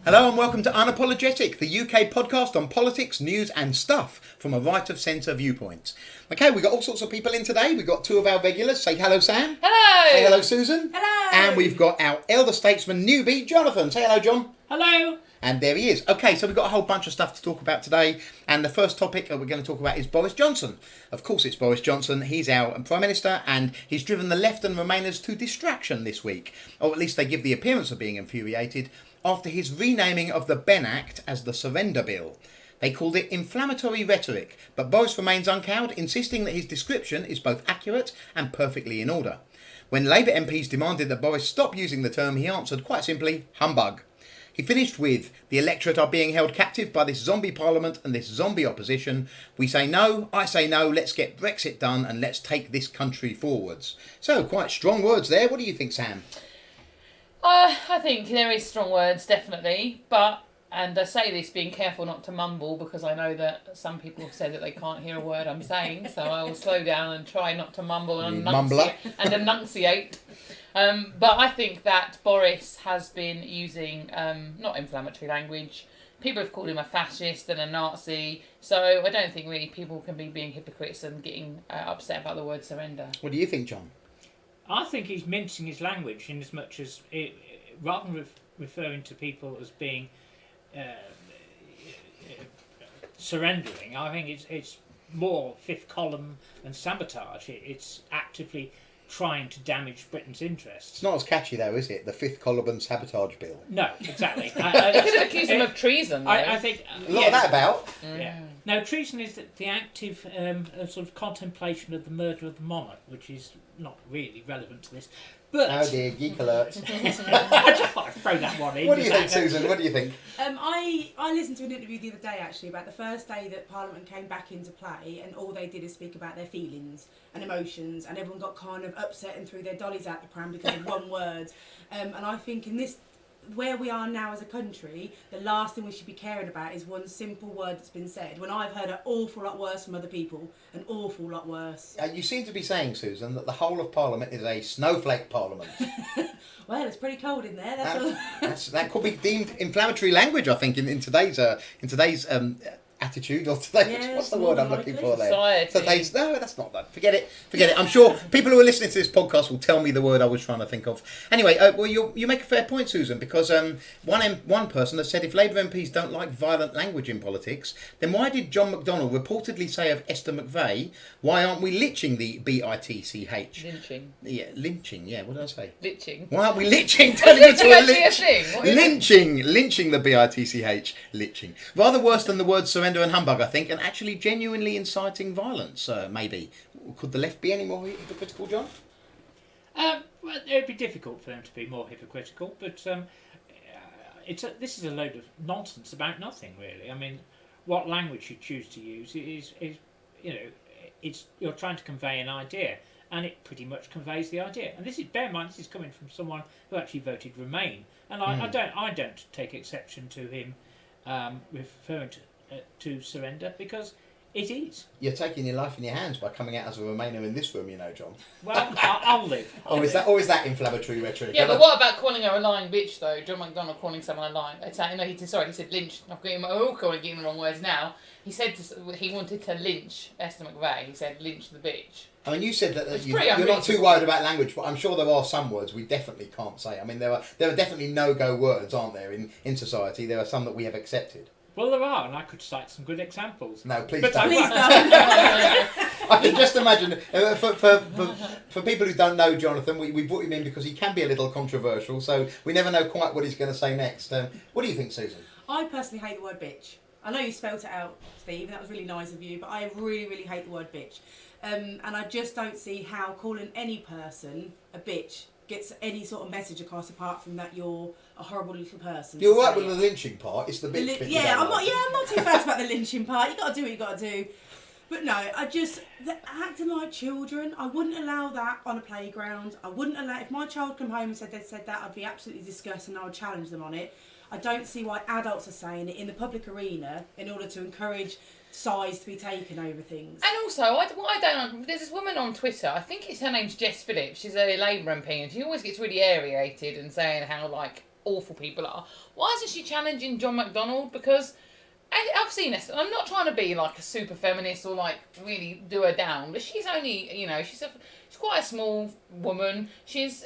Hello and welcome to Unapologetic, the UK podcast on politics, news and stuff from a right-of-centre viewpoint. Okay, we've got all sorts of people in today. We've got two of our regulars. Say hello, Sam. Hello. Say hello, Susan. Hello. And we've got our elder statesman newbie, Jonathan. Say hello, John. Hello. And there he is. Okay, so we've got a whole bunch of stuff to talk about today. And the first topic that we're going to talk about is Boris Johnson. Of course, it's Boris Johnson. He's our Prime Minister and he's driven the left and Remainers to distraction this week. Or at least they give the appearance of being infuriated after his renaming of the Benn Act as the Surrender Bill. They called it inflammatory rhetoric, but Boris remains uncowed, insisting that his description is both accurate and perfectly in order. When Labour MPs demanded that Boris stop using the term, he answered quite simply, humbug. He finished with, the electorate are being held captive by this zombie parliament and this zombie opposition. We say no, I say no, let's get Brexit done and let's take this country forwards. So, quite strong words there. What do you think, Sam? I think there is strong words, definitely, but, and I say this being careful not to mumble because I know that some people have said that they can't hear a word I'm saying, so I will slow down and try not to mumble and enunciate. But I think that Boris has been using not inflammatory language. People have called him a fascist and a Nazi, so I don't think really people can be being hypocrites and getting upset about the word surrender. What do you think, John? I think he's mincing his language in as much as, rather than referring to people as being surrendering, I think it's more fifth column and sabotage. It's actively trying to damage Britain's interests. It's not as catchy though, is it? The fifth column and sabotage bill. No, exactly. They could have accused him of treason, though. I think a lot of that about. Yeah. Now, treason is the active sort of contemplation of the murder of the monarch, which is not really relevant to this. But oh dear, geek alert. I just thought I'd throw that one in. What do you think, Susan? What do you think? I listened to an interview the other day actually about the first day that Parliament came back into play, and all they did is speak about their feelings and emotions, and everyone got kind of upset and threw their dollies out the pram because of one word. And I think in this, where we are now as a country, the last thing we should be caring about is one simple word that's been said, when I've heard an awful lot worse from other people, an awful lot worse. You seem to be saying, Susan, that the whole of Parliament is a snowflake Parliament. Well, it's pretty cold in there. That could be deemed inflammatory language, I think, in today's attitude, or today, what's the word I'm looking for there? Society. No, that's not that. Forget it. I'm sure people who are listening to this podcast will tell me the word I was trying to think of. Anyway, well, you make a fair point, Susan, because one person has said if Labour MPs don't like violent language in politics, then why did John McDonnell reportedly say of Esther McVey, why aren't we litching the BITCH? Lynching. Yeah, lynching. Yeah, what did I say? Litching. Why aren't we litching? Turning into a lynch. Lynching the BITCH. Litching. Rather worse than the word surrender and humbug, I think, and actually genuinely inciting violence, maybe. Could the left be any more hypocritical, John? Well, it'd be difficult for them to be more hypocritical, but this is a load of nonsense about nothing, really. I mean, what language you choose to use is you're trying to convey an idea, and it pretty much conveys the idea. And this is, bear in mind, this is coming from someone who actually voted Remain, and I don't take exception to him referring to surrender, because it is. You're taking your life in your hands by coming out as a Remainer in this room, you know, John. Well, I'll live. Is that inflammatory rhetoric? Yeah, but what about calling her a lying bitch, though? John McDonnell calling someone a lying... he said lynch. We're all getting the wrong words now. He said he wanted to lynch Esther McVey. He said lynch the bitch. I mean, you said that you're not too worried about language, but I'm sure there are some words we definitely can't say. I mean, there are definitely no-go words, aren't there, in society? There are some that we have accepted. Well, there are, and I could cite some good examples. No, please but don't. Please don't. I can just imagine, for people who don't know Jonathan, we brought him in because he can be a little controversial, so we never know quite what he's going to say next. What do you think, Susan? I personally hate the word bitch. I know you spelt it out, Steve, and that was really nice of you, but I really, really hate the word bitch. And I just don't see how calling any person a bitch gets any sort of message across, apart from that you're a horrible little person. You're right with the lynching part. It's the bitch bit. I'm not too fast about the lynching part. You got to do what you got to do. But no, acting like children, I wouldn't allow that on a playground. I wouldn't allow, if my child come home and said they'd said that, I'd be absolutely disgusted and I would challenge them on it. I don't see why adults are saying it in the public arena in order to encourage sides to be taken over things. And also, there's this woman on Twitter, I think her name's Jess Phillips, she's a Labour MP, and she always gets really aerated and saying how, awful people are. Why isn't she challenging John McDonnell? Because I've seen this, and I'm not trying to be like a super feminist or like really do her down, but she's only, she's quite a small woman. She's,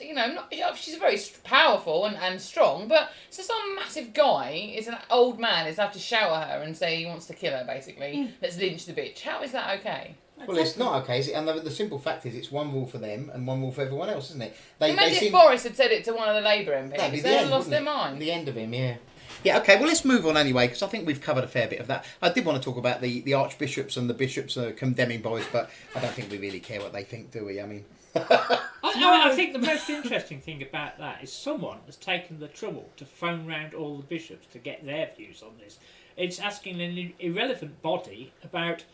she's very powerful and strong, but so some massive guy is an old man is have to shout at her and say he wants to kill her, basically. Let's lynch the bitch. How is that okay? Well, it's not okay, is it? And the simple fact is, it's one rule for them and one rule for everyone else, isn't it? Imagine if Boris had said it to one of the Labour MPs. They'd have lost their mind. The end of him, yeah. Yeah, okay, well, let's move on anyway, because I think we've covered a fair bit of that. I did want to talk about the archbishops and the bishops condemning Boris, but I don't think we really care what they think, do we? I mean... I think the most interesting thing about that is someone has taken the trouble to phone round all the bishops to get their views on this. It's asking an irrelevant body about...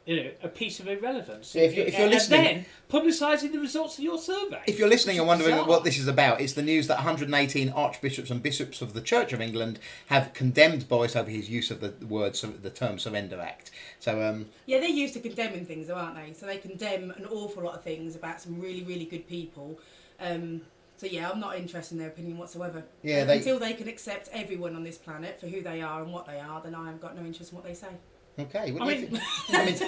a piece of irrelevance. Yeah, if you're listening, and then publicising the results of your survey. If you're listening and wondering what this is about, it's the news that 118 archbishops and bishops of the Church of England have condemned Boris over his use of the term Surrender Act. So yeah, they're used to condemning things, though, aren't they? So they condemn an awful lot of things about some really, really good people. So yeah, I'm not interested in their opinion whatsoever. Yeah, until they can accept everyone on this planet for who they are and what they are, then I have got no interest in what they say. Okay, I mean,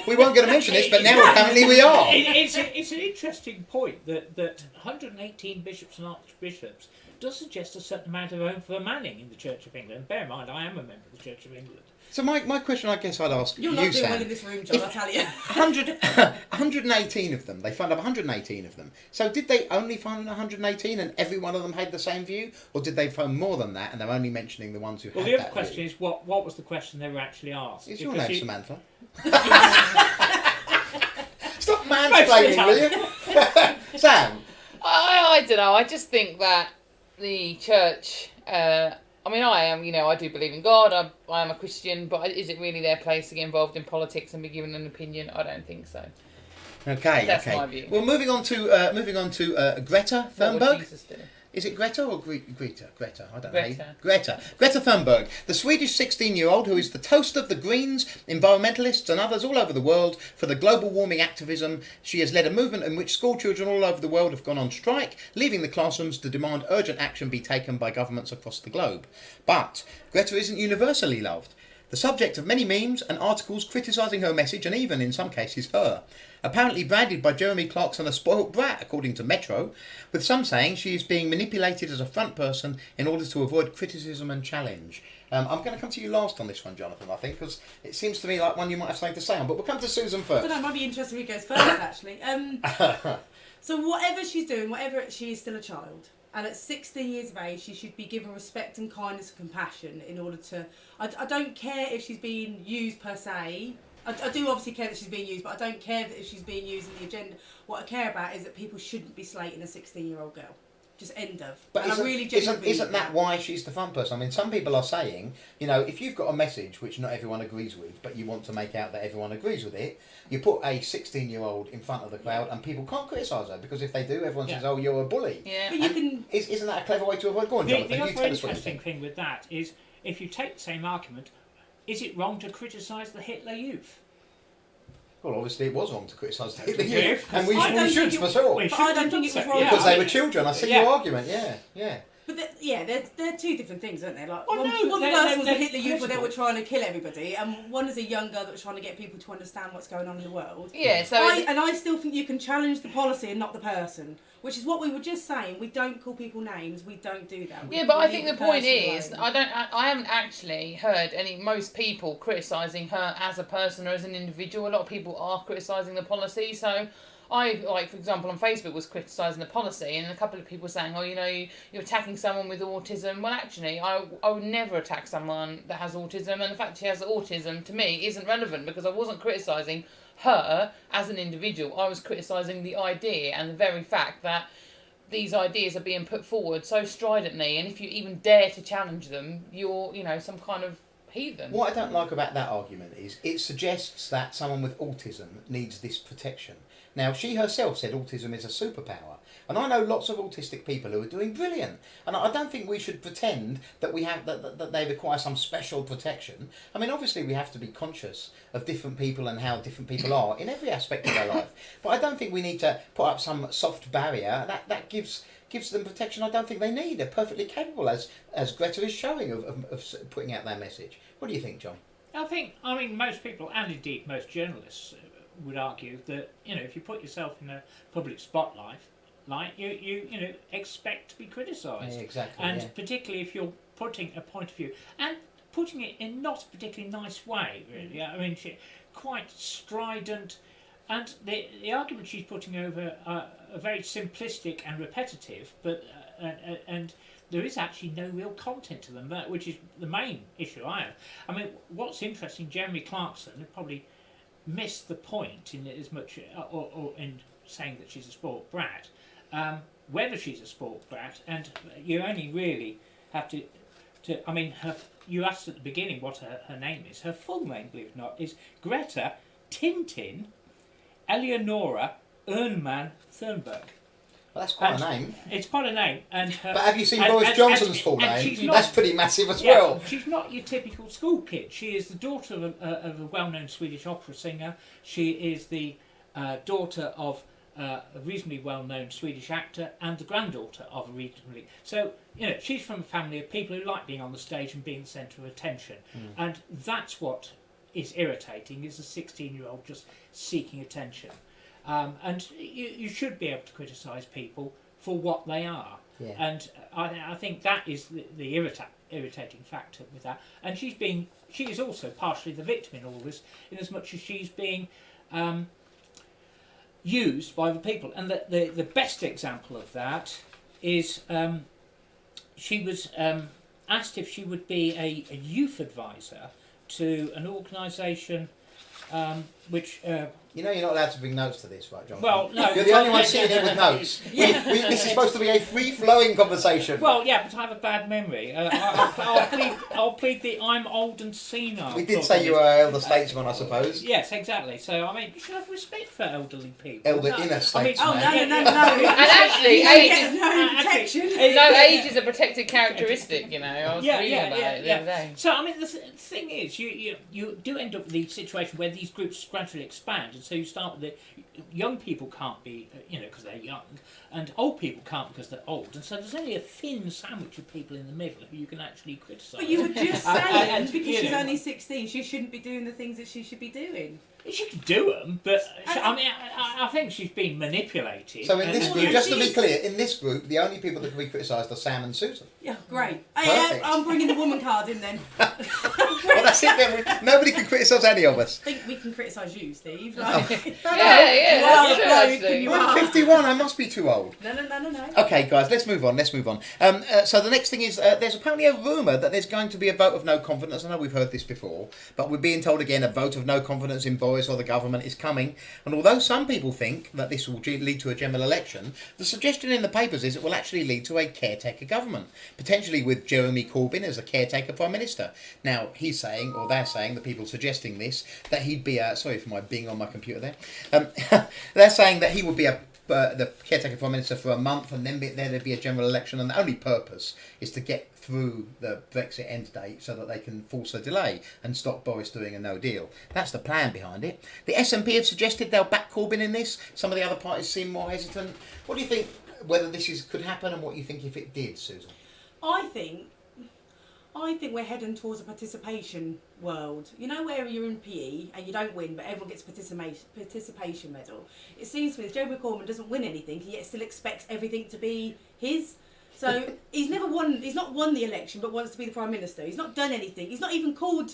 we weren't going to mention this, but now apparently we are. It's an interesting point that 118 bishops and archbishops does suggest a certain amount of overmanning in the Church of England. Bear in mind, I am a member of the Church of England. So my question, I guess I'd ask You're you, not doing Sam, well in this room, John, I'll tell you. 118 of them, they found up 118 of them. So did they only find 118 and every one of them had the same view? Or did they find more than that and they're only mentioning the ones who had that view? Well, the other question is, what was the question they were actually asked? Is your name Samantha? Stop mansplaining, will you? Sam? I don't know, I just think that the church... I am, I do believe in God, I am a Christian, but is it really their place to get involved in politics and be given an opinion? I don't think so. Okay, That's my view. Well, moving on to Greta Thunberg. What would Jesus do? Is it Greta or Greta? Greta, I don't Greta. know. Greta Thunberg, the Swedish 16-year-old who is the toast of the Greens, environmentalists and others all over the world for the global warming activism. She has led a movement in which school children all over the world have gone on strike, leaving the classrooms to demand urgent action be taken by governments across the globe. But Greta isn't universally loved. The subject of many memes and articles criticising her message and even, in some cases, her. Apparently branded by Jeremy Clarkson a spoilt brat, according to Metro, with some saying she is being manipulated as a front person in order to avoid criticism and challenge. I'm going to come to you last on this one, Jonathan, I think, because it seems to me like one you might have something to say on, but we'll come to Susan first. I don't know, it might be interesting who goes first, actually. So whatever she's doing, she is still a child. And at 16 years of age, she should be given respect and kindness and compassion in order to... I don't care if she's being used per se. I do obviously care that she's being used, but I don't care that if she's being used in the agenda. What I care about is that people shouldn't be slating a 16-year-old girl. Just end of. But and isn't that why she's the fun person? I mean, some people are saying, if you've got a message which not everyone agrees with, but you want to make out that everyone agrees with it, you put a 16-year-old in front of the crowd and people can't criticise her, because if they do, everyone says, oh, you're a bully. Yeah. But you can... Isn't that a clever way to avoid going, Jonathan? The other interesting thing with that is, if you take the same argument, is it wrong to criticise the Hitler Youth? Well, obviously it was wrong to criticise the Hitler Youth, and we should for sure. But I don't think it was wrong. Because they were children. I see your argument, yeah. But they're two different things, aren't they? Like, Well, one was the Hitler Youth where they political. were trying to kill everybody, and one is a young girl that was trying to get people to understand what's going on in the world. Yeah, so... I still think you can challenge the policy and not the person, which is what we were just saying. We don't call people names. We don't do that. Yeah, but I think the point person is, alone. I haven't actually heard most people criticising her as a person or as an individual. A lot of people are criticising the policy, so... for example, on Facebook was criticising the policy, and a couple of people saying, you're attacking someone with autism. Well, actually, I would never attack someone that has autism, and the fact she has autism, to me, isn't relevant, because I wasn't criticising her as an individual. I was criticising the idea and the very fact that these ideas are being put forward so stridently, and if you even dare to challenge them, you're, some kind of heathen. What I don't like about that argument is it suggests that someone with autism needs this protection. Now, she herself said autism is a superpower. And I know lots of autistic people who are doing brilliant. And I don't think we should pretend that that they require some special protection. I mean, obviously we have to be conscious of different people and how different people are in every aspect of their life. But I don't think we need to put up some soft barrier. That gives gives them protection I don't think they need. They're perfectly capable, as Greta is showing, of putting out that message. What do you think, John? I mean, most people, and indeed most journalists, would argue that, if you put yourself in a public spotlight, you expect to be criticised. Yeah, exactly. And particularly if you're putting a point of view and putting it in not a particularly nice way, really. I mean, quite strident, and the argument she's putting over are very simplistic and repetitive, but and there is actually no real content to them, which is the main issue I have. I mean, what's interesting, Jeremy Clarkson probably missed the point in as much, or in saying that she's a sport brat. Whether she's a sport brat, and you only really have to I mean, you asked at the beginning what her name is. Her full name, believe it or not, is Greta Tintin Eleonora Ernman Thunberg. Well, that's quite a name. It's quite a name. But have you seen Boris Johnson's full name? That's pretty massive as well. She's not your typical school kid. She is the daughter of a well-known Swedish opera singer. She is the daughter of a reasonably well-known Swedish actor and the granddaughter of a reasonably... So, she's from a family of people who like being on the stage and being the centre of attention. And that's what is irritating, is a 16-year-old just seeking attention. And you should be able to criticise people for what they are. Yeah. And I think that is the irritating factor with that. And she is also partially the victim in all this, in as much as she's being used by the people. And the best example of that is she was asked if she would be a youth advisor to an organisation which... you're not allowed to bring notes to this, right, John? Well, no. You're the only one sitting here with notes. This is supposed to be a free-flowing conversation. Well, yeah, but I have a bad memory. I'll plead the I'm old and senile. We did say you were an elder statesman, I suppose. Yes, exactly. So, I mean, you should have respect for elderly people. Inner statesman. No. And actually, age is... No protection. age is a protected characteristic, I was reading about it the other day. So, I mean, the thing is, you do end up with the situation where these groups gradually expand. And so you start with the young people can't be, because they're young, and old people can't because they're old. And so there's only a thin sandwich of people in the middle who you can actually criticise. But you were just saying, because she's only 16, she shouldn't be doing the things that she should be doing. She can do them, but I think she's been manipulated. So in this group, just to be clear, in this group, the only people that can be criticised are Sam and Susan. Yeah, great. Perfect. I'm bringing the woman card in then. Well, that's it then. Nobody can criticise any of us. I think we can criticise you, Steve. Yeah, that's true, actually. I'm 51, I must be too old. No. Okay, guys, let's move on. So the next thing is, there's apparently a rumour that there's going to be a vote of no confidence. I know we've heard this before, but we're being told again a vote of no confidence in Boris or the government is coming. And although some people think that this will lead to a general election, the suggestion in the papers is it will actually lead to a caretaker government, potentially with Jeremy Corbyn as a caretaker Prime Minister. Now, he's saying, or they're saying, the people suggesting this, that he'd be sorry for my being on my computer there. They're saying that he would be the caretaker Prime Minister for a month, and then there'd be a general election, and the only purpose is to get through the Brexit end date so that they can force a delay and stop Boris doing a no deal. That's the plan behind it. The SNP have suggested they'll back Corbyn in this. Some of the other parties seem more hesitant. What do you think, whether this could happen, and what you think if it did, Susan? I think we're heading towards a participation world. Where you're in PE and you don't win, but everyone gets a participation medal. It seems to me that Jeremy Corbyn doesn't win anything, he yet still expects everything to be his. So he's not won the election, but wants to be the Prime Minister. He's not done anything. He's not even called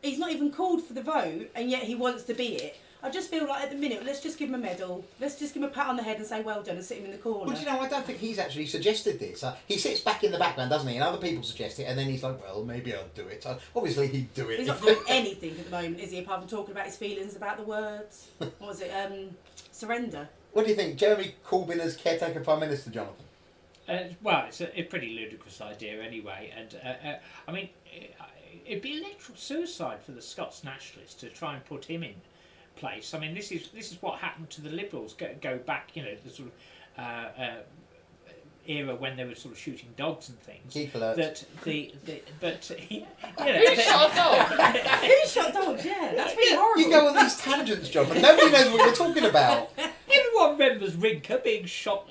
for the vote, and yet he wants to be it. I just feel like at the minute, let's just give him a medal. Let's just give him a pat on the head and say well done and sit him in the corner. Well, I don't think he's actually suggested this. He sits back in the background, doesn't he? And other people suggest it, and then he's like, well, maybe I'll do it. Obviously, he'd do it. He's not doing anything at the moment, is he, apart from talking about his feelings about the words? What was it? Surrender. What do you think? Jeremy Corbyn as caretaker Prime Minister, Jonathan? Well, it's a pretty ludicrous idea anyway, and I mean, it'd be electoral suicide for the Scots nationalists to try and put him in place. I mean, this is what happened to the Liberals. Go back, the sort of era when they were sort of shooting dogs and things. Keep alert. Who shot a dog? Who shot dogs? Yeah, that's really horrible. You go on these tangents, Jonathan. Nobody knows what you're talking about. Everyone remembers Rinker being shot,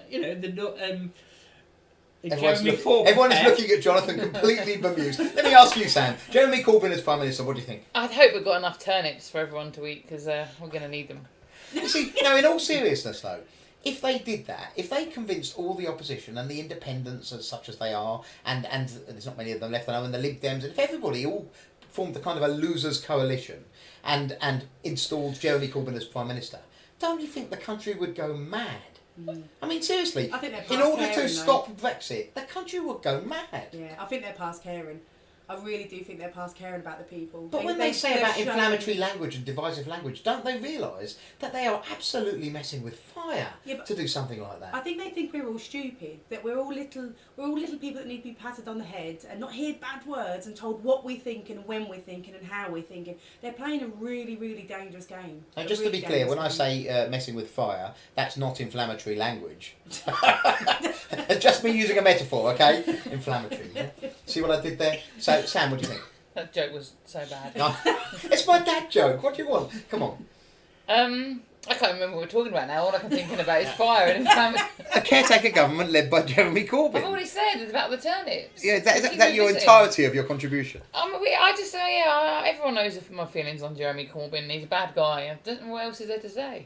Jeremy Everyone's Corbyn. looking at Jonathan completely bemused. Let me ask you, Sam. Jeremy Corbyn as Prime Minister, what do you think? I hope we've got enough turnips for everyone to eat because we're going to need them. You see, no, in all seriousness though, if they did that, if they convinced all the opposition and the independents as such as they are, and there's not many of them left, I know, and the Lib Dems, and if everybody all formed a kind of a losers coalition and installed Jeremy Corbyn as Prime Minister, don't you think the country would go mad? I mean, seriously, I think they're past in order caring, to though. stop Brexit, the country would go mad. Yeah, I think they're past caring. I really do think they're past caring about the people. But when they say about they've shown- inflammatory language and divisive language, don't they realise that they are absolutely messing with fire to do something like that? I think they think we're all stupid, that we're all little people that need to be patted on the head and not hear bad words and told what we're thinking and when we're thinking and how we're thinking. They're playing a really, really dangerous game. And just to be clear, when I say messing with fire, that's not inflammatory language. It's just me using a metaphor, okay? Inflammatory. Yeah? See what I did there? So, Sam, what do you think? That joke was so bad. It's my dad joke. What do you want? Come on. I can't remember what we're talking about now. All I can thinking about is fire and inflammatory. A caretaker government led by Jeremy I've Corbyn. already said it's about the turnips. Yeah, is Keep that your listening. entirety of your contribution? I just say, yeah, everyone knows my feelings on Jeremy Corbyn. He's a bad guy. I don't know what else is there to say.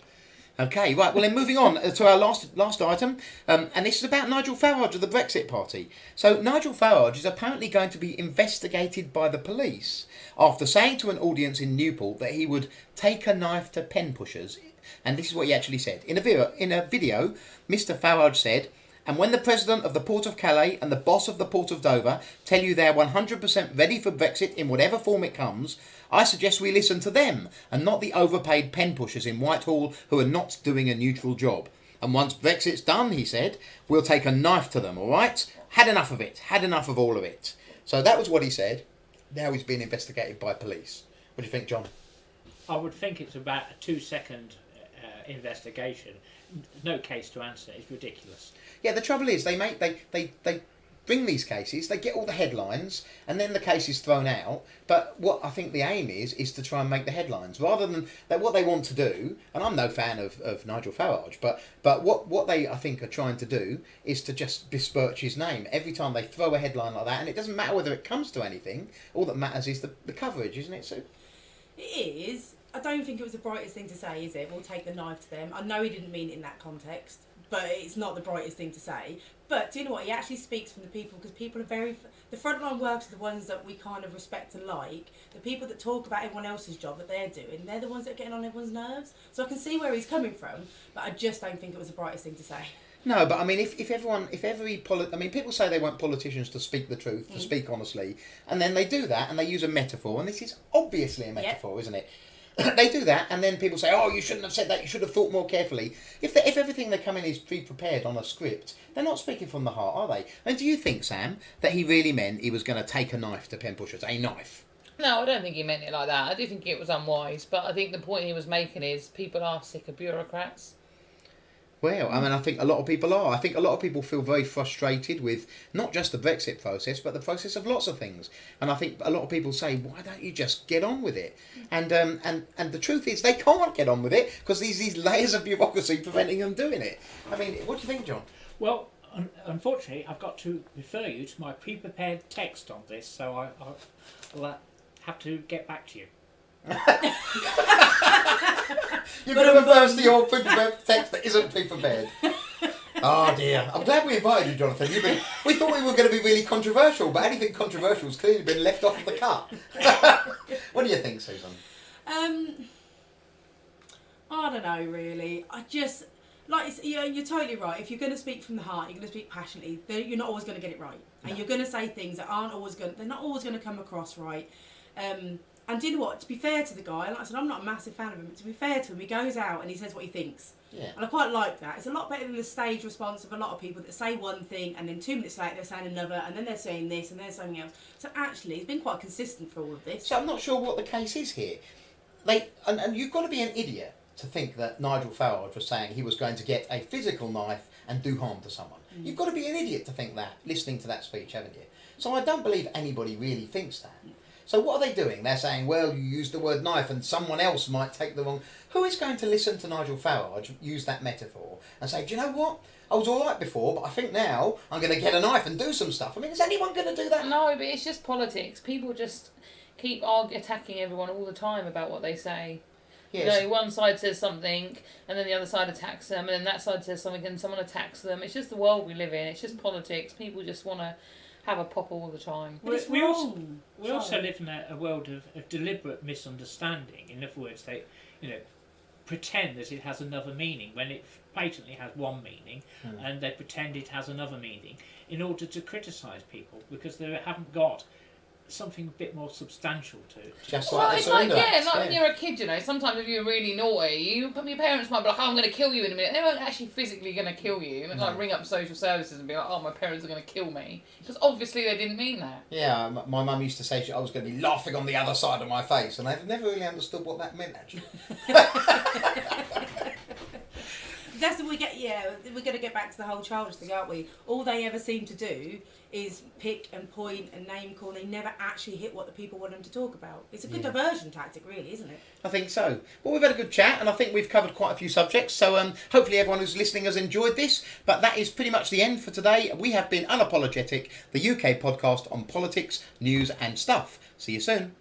Okay, right. Well, then moving on to our last item, and this is about Nigel Farage of the Brexit Party. So Nigel Farage is apparently going to be investigated by the police after saying to an audience in Newport that he would take a knife to pen pushers. And this is what he actually said. In a video, Mr. Farage said, "And when the president of the Port of Calais and the boss of the Port of Dover tell you they're 100% ready for Brexit in whatever form it comes, I suggest we listen to them and not the overpaid pen pushers in Whitehall who are not doing a neutral job. And once Brexit's done," he said, "we'll take a knife to them, all right? Had enough of it. Had enough of all of it." So that was what he said. Now he's being investigated by police. What do you think, John? I would think it's about a 2-second investigation. No case to answer. It's ridiculous. Yeah, the trouble is they bring these cases, they get all the headlines, and then the case is thrown out. But what I think the aim is to try and make the headlines rather than that. What they want to do, and I'm no fan of Nigel Farage, but what they I think are trying to do is to just besmirch his name every time they throw a headline like that, and it doesn't matter whether it comes to anything. All that matters is the coverage, isn't it, Sue? It is. I don't think it was the brightest thing to say, is it? We'll take the knife to them. I know he didn't mean it in that context, but it's not the brightest thing to say. But do you know what? He actually speaks from the people, because people are the frontline workers are the ones that we kind of respect and like. The people that talk about everyone else's job that they're doing, they're the ones that are getting on everyone's nerves. So I can see where he's coming from, but I just don't think it was the brightest thing to say. No, but I mean, people say they want politicians to speak the truth, to speak honestly, and then they do that, and they use a metaphor, and this is obviously a metaphor, isn't it? They do that, and then people say, "Oh, you shouldn't have said that. You should have thought more carefully." If everything they come in is pre-prepared on a script, they're not speaking from the heart, are they? And do you think, Sam, that he really meant he was going to take a knife to pen pushers? A knife? No, I don't think he meant it like that. I do think it was unwise, but I think the point he was making is people are sick of bureaucrats. Well, I mean, I think a lot of people are. I think a lot of people feel very frustrated with not just the Brexit process, but the process of lots of things. And I think a lot of people say, "Why don't you just get on with it?" And the truth is, they can't get on with it because these layers of bureaucracy preventing them doing it. I mean, what do you think, John? Well, unfortunately, I've got to refer you to my pre-prepared text on this, so I'll have to get back to you. You're going to refer us to your pre-prepared text that isn't pre-prepared. Oh dear. I'm glad we invited you, Jonathan. We thought we were going to be really controversial, but anything controversial has clearly been left off of the cut. What do you think, Susan? I don't know, really. I just you're totally right. If you're going to speak from the heart, you're going to speak passionately. You're not always going to get it right, and you're going to say things that they're not always going to come across right. And do you know what? To be fair to the guy, like I said, I'm not a massive fan of him, but to be fair to him, he goes out and he says what he thinks. Yeah. And I quite like that. It's a lot better than the stage response of a lot of people that say one thing and then 2 minutes later they're saying another and then they're saying this and they're something else. So actually, he's been quite consistent for all of this. So I'm not sure what the case is here. And you've got to be an idiot to think that Nigel Farage was saying he was going to get a physical knife and do harm to someone. You've got to be an idiot to think that, listening to that speech, haven't you? So I don't believe anybody really thinks that. So what are they doing? They're saying, well, you used the word knife and someone else might take the wrong... Who is going to listen to Nigel Farage use that metaphor and say, do you know what? I was all right before, but I think now I'm going to get a knife and do some stuff. I mean, is anyone going to do that? No, but it's just politics. People just keep attacking everyone all the time about what they say. Yes. You know, one side says something, and then the other side attacks them, and then that side says something, and someone attacks them. It's just the world we live in. It's just politics. People just want to have a pop all the time. We also live in a world of deliberate misunderstanding. In other words, they, pretend that it has another meaning when it patently has one meaning, and they pretend it has another meaning in order to criticise people because they haven't got something a bit more substantial to it. Just Well, like it's the like, Surrender Acts, like when you're a kid, sometimes if you're really naughty, your parents might be like, oh, I'm going to kill you in a minute. They weren't actually physically going to kill you. They might ring up social services and be like, oh, my parents are going to kill me. Because obviously they didn't mean that. Yeah, my mum used to say I was going to be laughing on the other side of my face, and I've never really understood what that meant, actually. That's what we get. Yeah, we're going to get back to the whole childish thing, aren't we? All they ever seem to do is pick and point and name call. They never actually hit what the people want them to talk about. It's a good diversion tactic, really, isn't it? I think so. Well, we've had a good chat, and I think we've covered quite a few subjects. So hopefully everyone who's listening has enjoyed this. But that is pretty much the end for today. We have been Unapologetic, the UK podcast on politics, news and stuff. See you soon.